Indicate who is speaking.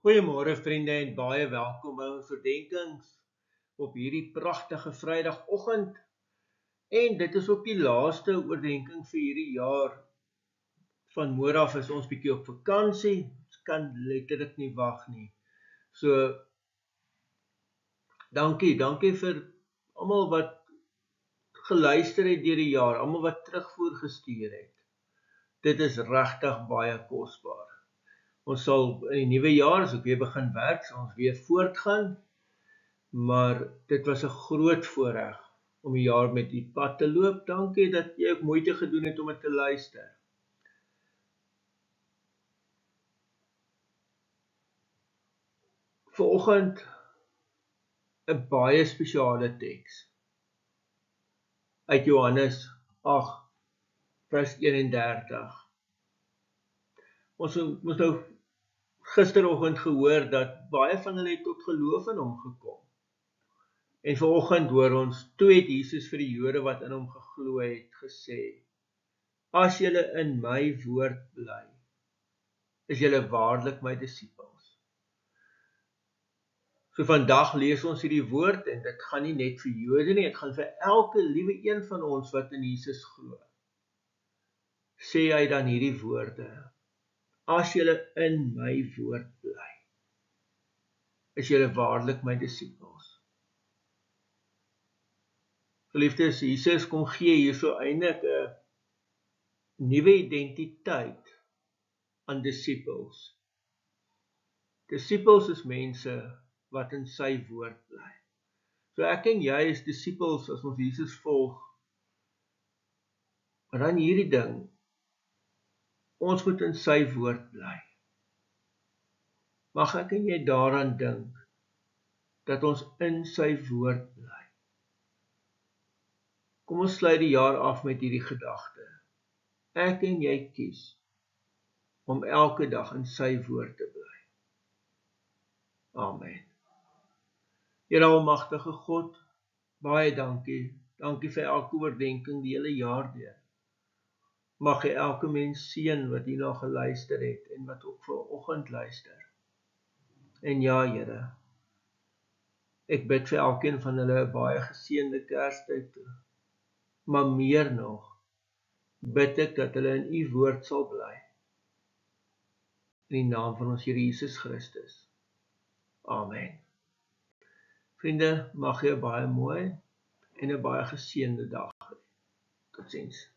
Speaker 1: Goeiemôre vriende en baie welkom by ons oordenkings op hierdie pragtige Vrydagoggend. En dit is ook die laaste oordenking vir hierdie jaar. Van môre af is ons bietjie op vakansie. Ons kan letterlik nie wag nie. So dankie vir almal wat geluister het deur die jaar, almal wat terugvoer gestuur het. Dit is regtig baie kosbaar. Ons sal in die nuwe jaar, as ek weer begin werk, sal ons weer voortgaan, maar dit was 'n groot voorreg om die jaar met die pad te loop. Dankie dat jy ook moeite gedoen het om dit te luister. Vanoggend 'n baie spesiale teks uit Johannes 8 vers 31. Ons moes nou gisteroggend gehoor dat baie van hulle het tot geloof in hom gekom. En vanoggend hoor ons, toe het Jesus vir die Jode wat in hom geglo het gesê: As julle in my woord bly, is julle waarlik my disippels. So vandag lees ons hierdie woord en dit gaan nie net vir Jode nie, dit gaan vir elke liewe een van ons wat in Jesus glo. Sê hy dan hierdie woorde: As julle in my woord bly, is julle waarlik my disippels. Geliefdes, Jesus kom gee hierso eintlik 'n nuwe identiteit aan disippels. Disippels is mense wat in sy woord bly. So ek en jy is disippels as ons Jesus volg. Maar dan hierdie ding, ons moet in sy woord bly. Mag ek en jy daaraan dink, dat ons in sy woord bly. Kom ons sluit die jaar af met hierdie gedagte. Ek en jy kies om elke dag in sy woord te bly. Amen. Here almagtige God, baie dankie. Dankie vir elke oordenking die hele jaar deur. Mag jy elke mens seën wat hierna geluister het en wat ook vanoggend luister. En ja, Here, ek bid vir elkeen van hulle 'n baie geseënde Kerstyd toe. Maar meer nog, bid ek dat hulle in u woord sal bly. In die naam van ons Here Jesus Christus. Amen. Vriende, mag jy 'n baie mooi en 'n baie geseënde dag hê. Totsiens.